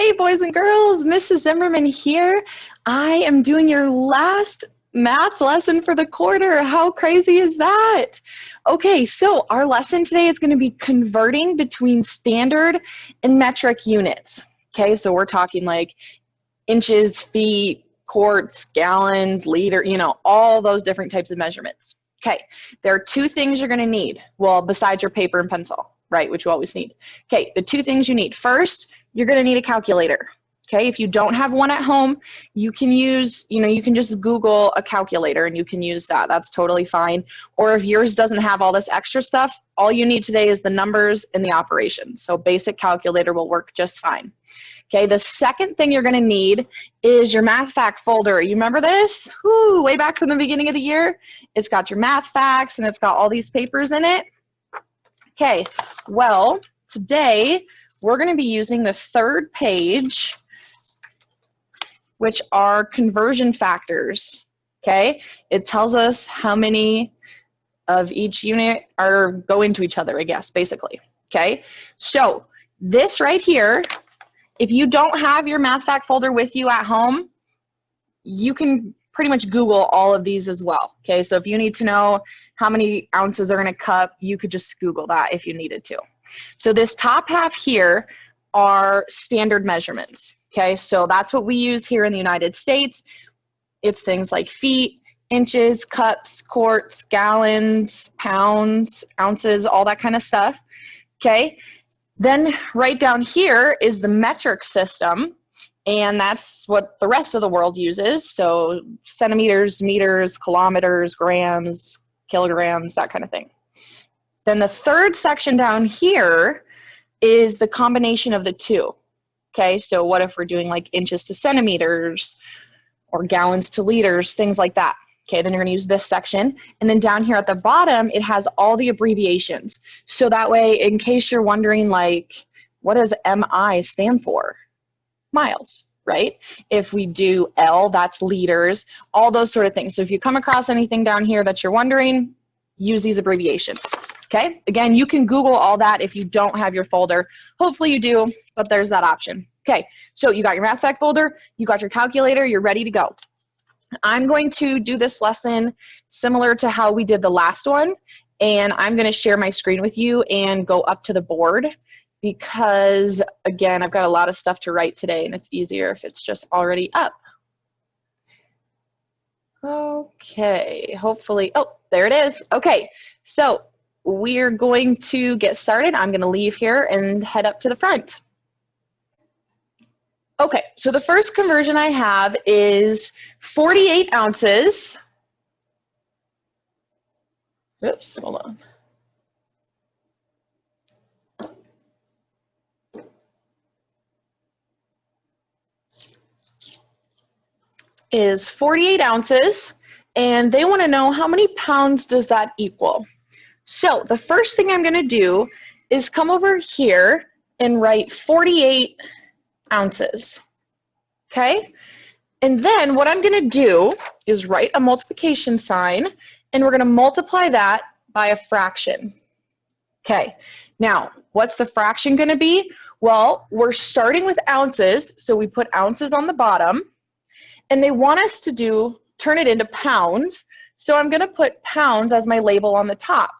Hey, boys and girls, Mrs. Zimmerman here. I am doing your last math lesson for the quarter. How crazy is that? Okay, so our lesson today is going to be converting between standard and metric units. Okay, so we're talking like inches, feet, quarts, gallons, liter, all those different types of measurements. Okay, there are two things you're going to need. Well, besides your paper and pencil, right, which you always need. Okay, the two things you need. First, you're going to need a calculator. Okay, if you don't have one at home, you can use, you can just Google a calculator and you can use that. That's totally fine. Or if yours doesn't have all this extra stuff, all you need today is the numbers and the operations. So basic calculator will work just fine. Okay, the second thing you're going to need is your math fact folder. You remember this? Woo, way back from the beginning of the year. It's got your math facts and it's got all these papers in it. Okay, well, today we're going to be using the third page, which are conversion factors. Okay, it tells us how many of each unit are go into each other, I guess, basically. Okay, so this right here, if you don't have your math fact folder with you at home, you can pretty much Google all of these as well. Okay, so if you need to know how many ounces are in a cup, you could just Google that if you needed to. So this top half here are standard measurements. Okay, so that's what we use here in the United States. It's things like feet, inches, cups, quarts, gallons, pounds, ounces, all that kind of stuff. Okay. Then right down here is the metric system, and that's what the rest of the world uses. So centimeters, meters, kilometers, grams, kilograms, that kind of thing. Then the third section down here is the combination of the two. Okay, so what if we're doing like inches to centimeters or gallons to liters, things like that. Okay, then you're gonna use this section. And then down here at the bottom, it has all the abbreviations. So that way, in case you're wondering like, what does MI stand for? Miles, right? If we do L, that's liters, all those sort of things. So if you come across anything down here that you're wondering, use these abbreviations. Okay, again, you can Google all that if you don't have your folder. Hopefully you do, but there's that option. Okay, so you got your math fact folder, you got your calculator, you're ready to go. I'm going to do this lesson similar to how we did the last one, and I'm going to share my screen with you and go up to the board because, again, I've got a lot of stuff to write today, and it's easier if it's just already up. Okay, hopefully, oh, there it is. Okay, so we're going to get started. I'm going to leave here and head up to the front. Okay, so the first conversion I have is 48 ounces. Oops, hold on. Is 48 ounces, and they want to know how many pounds does that equal. So the first thing I'm going to do is come over here and write 48 ounces. Okay, and then what I'm going to do is write a multiplication sign, and we're going to multiply that by a fraction. Okay, now what's the fraction going to be? Well, we're starting with ounces, so we put ounces on the bottom, and they want us to turn it into pounds, so I'm going to put pounds as my label on the top.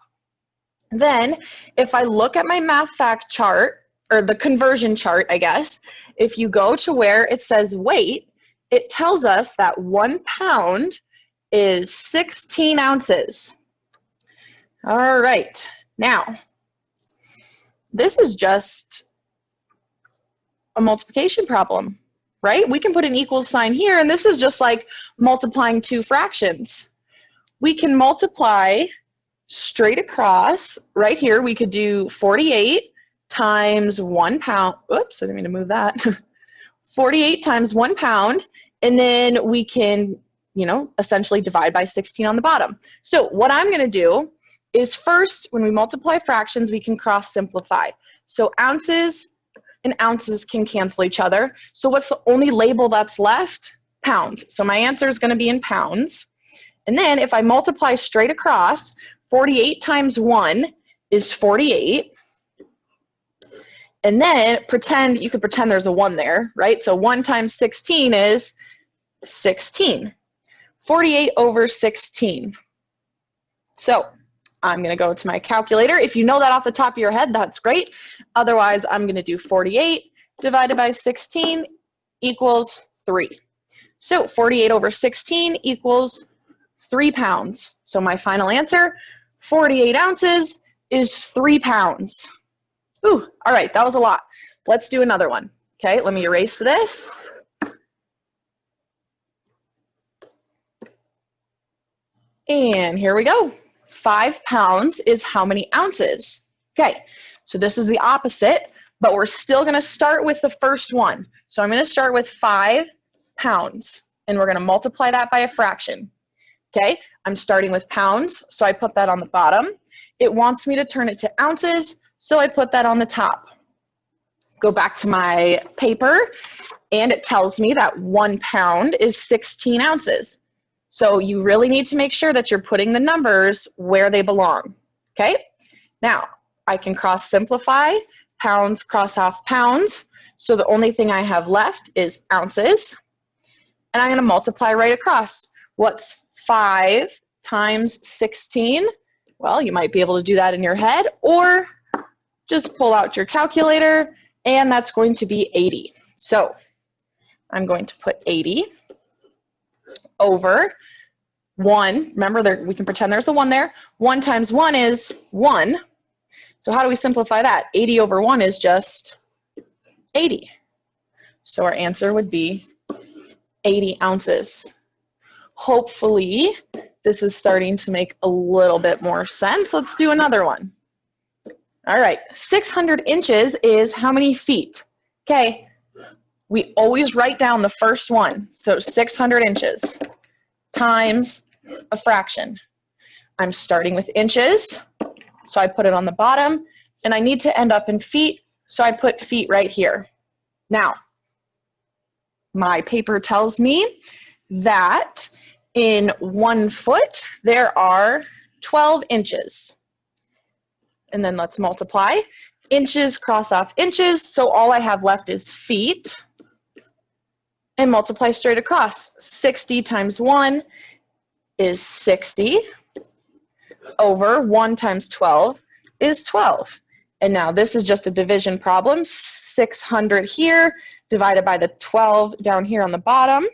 Then if I look at my math fact chart, or the conversion chart, I guess, if you go to where it says weight, it tells us that 1 pound is 16 ounces. All right, now, this is just a multiplication problem, right? We can put an equals sign here, and this is just like multiplying two fractions. We can multiply straight across. Right here, we could do 48 times 1 pound. Oops, I didn't mean to move that. 48 times 1 pound, and then we can, essentially divide by 16 on the bottom. So what I'm going to do is first, when we multiply fractions, we can cross simplify. So ounces and ounces can cancel each other. So what's the only label that's left? Pounds. So my answer is going to be in pounds. And then if I multiply straight across, 48 times 1 is 48. And then you could pretend there's a 1 there, right? So 1 times 16 is 16. 48 over 16. So I'm going to go to my calculator. If you know that off the top of your head, that's great. Otherwise, I'm going to do 48 divided by 16 equals 3. So 48 over 16 equals 3 pounds. So my final answer, 48 ounces, is 3 pounds. Ooh, all right, that was a lot. Let's do another one. Okay, let me erase this. And here we go. 5 pounds is how many ounces? Okay, so this is the opposite, but we're still going to start with the first one. So I'm going to start with 5 pounds, and we're going to multiply that by a fraction. Okay, I'm starting with pounds, so I put that on the bottom. It wants me to turn it to ounces, so I put that on the top. Go back to my paper, and it tells me that 1 pound is 16 ounces. So you really need to make sure that you're putting the numbers where they belong, okay? Now, I can cross simplify, pounds cross off pounds, so the only thing I have left is ounces, and I'm going to multiply right across. What's 5 times 16? Well, you might be able to do that in your head, or just pull out your calculator, and that's going to be 80. So I'm going to put 80 over 1. Remember, we can pretend there's a 1 there. 1 times 1 is 1. So how do we simplify that? 80 over 1 is just 80. So our answer would be 80 ounces. Hopefully, this is starting to make a little bit more sense. Let's do another one. All right, 600 inches is how many feet? Okay, we always write down the first one. So 600 inches times a fraction. I'm starting with inches, so I put it on the bottom, and I need to end up in feet, so I put feet right here. Now, my paper tells me that in 1 foot, there are 12 inches. And then let's multiply. Inches cross off inches, so all I have left is feet. And multiply straight across. 60 times 1 is 60. Over 1 times 12 is 12. And now this is just a division problem. 600 here divided by the 12 down here on the bottom.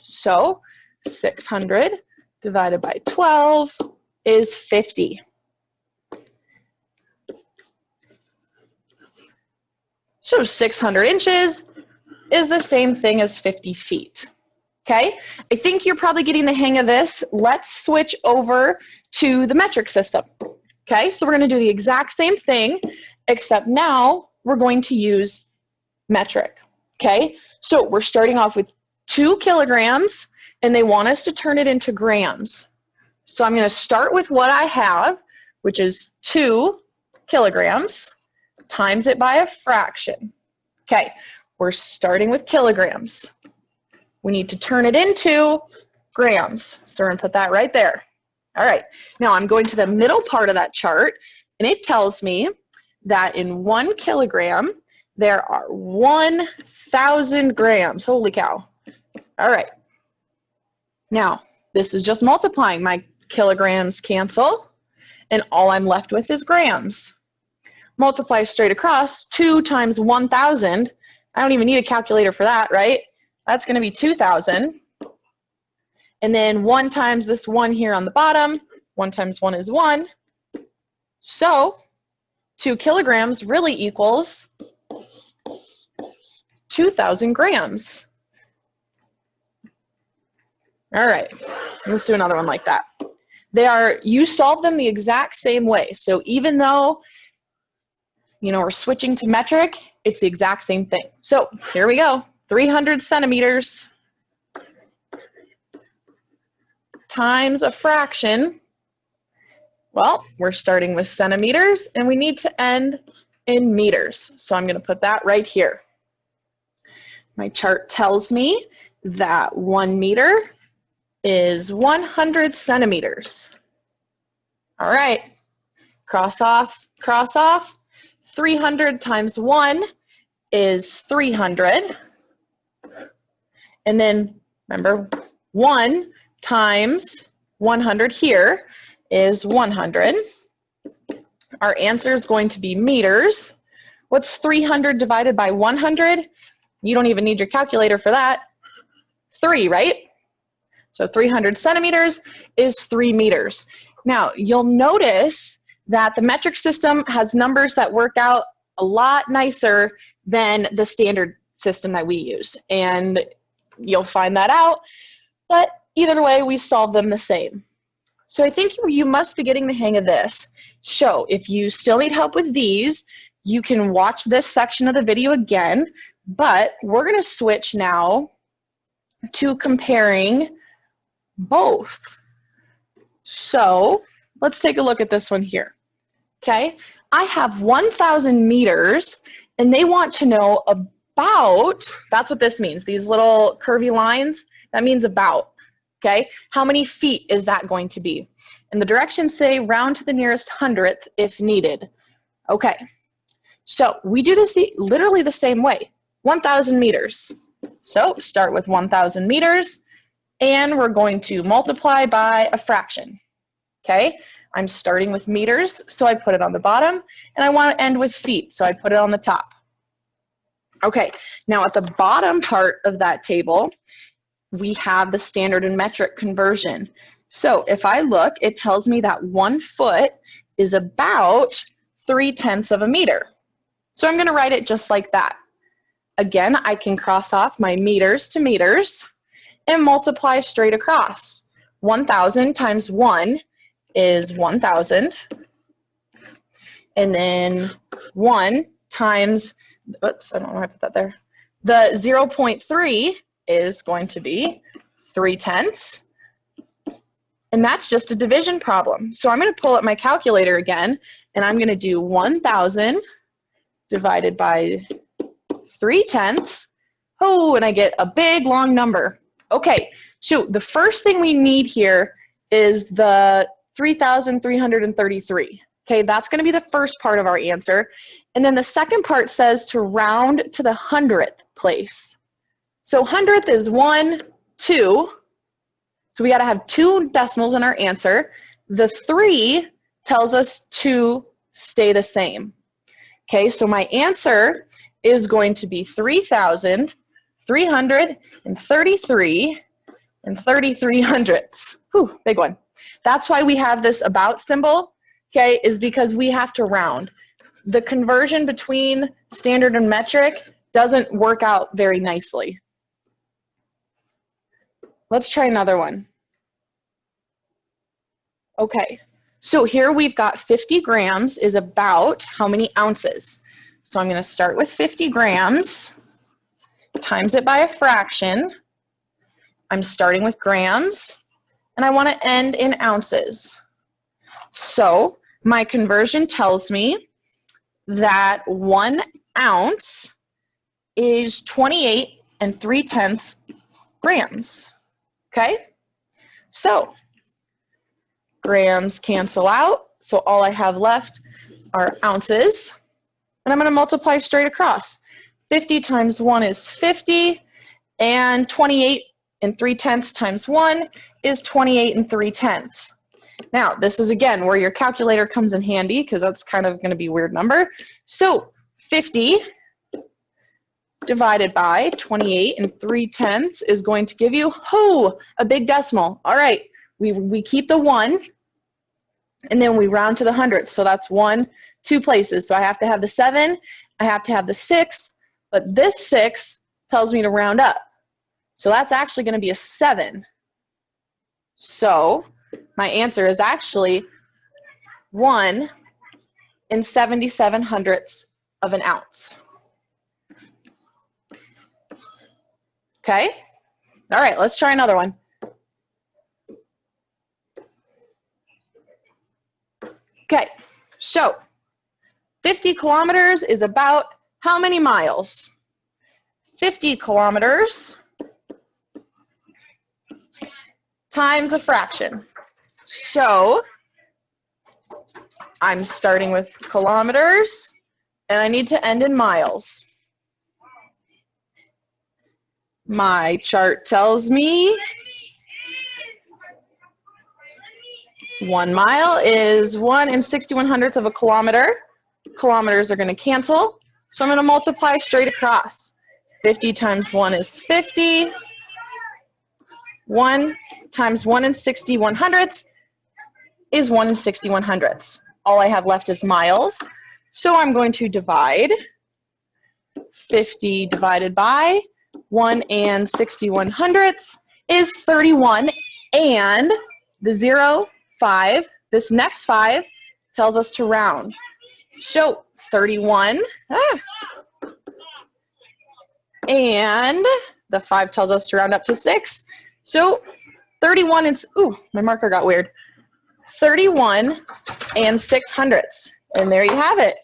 So 600 divided by 12 is 50. So 600 inches is the same thing as 50 feet. Okay, I think you're probably getting the hang of this. Let's switch over to the metric system. Okay, so we're going to do the exact same thing, except now we're going to use metric. Okay, so we're starting off with 2 kilograms, and they want us to turn it into grams. So I'm going to start with what I have, which is 2 kilograms, times it by a fraction. Okay, we're starting with kilograms. We need to turn it into grams. So we're going to put that right there. All right, now I'm going to the middle part of that chart, and it tells me that in 1 kilogram, there are 1,000 grams. Holy cow. All right. Now, this is just multiplying. My kilograms cancel, and all I'm left with is grams. Multiply straight across. 2 times 1,000. I don't even need a calculator for that, right? That's going to be 2,000. And then 1 times this 1 here on the bottom. 1 times 1 is 1. So 2 kilograms really equals 2,000 grams. All right, let's do another one like that. You solve them the exact same way. So even though, we're switching to metric, it's the exact same thing. So here we go. 300 centimeters times a fraction. Well, we're starting with centimeters, and we need to end in meters. So I'm going to put that right here. My chart tells me that 1 meter is 100 centimeters. All right, cross off, 300 times 1 is 300. And then, remember, 1 times 100 here is 100. Our answer is going to be meters. What's 300 divided by 100? You don't even need your calculator for that. 3, right? So 300 centimeters is 3 meters. Now, you'll notice that the metric system has numbers that work out a lot nicer than the standard system that we use. And you'll find that out, but either way, we solve them the same. So I think you must be getting the hang of this. So if you still need help with these, you can watch this section of the video again, but we're going to switch now to comparing both. So let's take a look at this one here. Okay, I have 1,000 meters, and they want to know about, that's what this means, these little curvy lines, that means about. Okay, how many feet is that going to be? And the directions say round to the nearest hundredth if needed. Okay, so we do this literally the same way, 1,000 meters. So start with 1,000 meters, and we're going to multiply by a fraction. Okay, I'm starting with meters, so I put it on the bottom, and I want to end with feet, so I put it on the top. Okay, now at the bottom part of that table, we have the standard and metric conversion. So if I look, it tells me that 1 foot is about 3/10 of a meter. So I'm going to write it just like that. Again, I can cross off my meters to meters and multiply straight across. 1,000 times 1 is 1,000. And then 1 times, oops, I don't know why I put that there. The 0.3 is going to be 3/10. And that's just a division problem. So I'm going to pull up my calculator again, and I'm going to do 1,000 divided by 3/10. Oh, and I get a big, long number. Okay, so the first thing we need here is the 3,333. Okay, that's going to be the first part of our answer. And then the second part says to round to the hundredth place. So hundredth is 1, 2. So we got to have 2 decimals in our answer. The 3 tells us to stay the same. Okay, so my answer is going to be 3,333 and 33 hundredths. Whew, big one. That's why we have this about symbol, okay, is because we have to round. The conversion between standard and metric doesn't work out very nicely. Let's try another one. Okay, so here we've got 50 grams is about how many ounces? So I'm going to start with 50 grams, times it by a fraction. I'm starting with grams, and I want to end in ounces. So my conversion tells me that 1 ounce is 28 3/10 grams. Okay, so grams cancel out, so all I have left are ounces, and I'm going to multiply straight across. 50 times 1 is 50, and 28 3/10 times 1 is 28 3/10. Now, this is again where your calculator comes in handy, because that's kind of going to be a weird number. So 50 divided by 28 3/10 is going to give you, a big decimal. All right, we keep the 1, and then we round to the hundredths. So that's 1, 2 places. So I have to have the 7, I have to have the 6, but this 6 tells me to round up. So that's actually going to be a 7. So my answer is actually 1 77 hundredths of an ounce. Okay? All right, let's try another one. Okay, so 50 kilometers is about how many miles? 50 kilometers times a fraction. So I'm starting with kilometers, and I need to end in miles. My chart tells me 1 mile is 1 61/100 of a kilometer. Kilometers are going to cancel, so I'm going to multiply straight across. 50 times 1 is 50. 1 times 1 61/100 is 1 61/100. All I have left is miles, so I'm going to divide 50 divided by 1 61/100 is 31, and the 0, 5, this next 5 tells us to round. So 31, and the 5 tells us to round up to 6. So 31 and, ooh, my marker got weird. 31 6/100. And there you have it.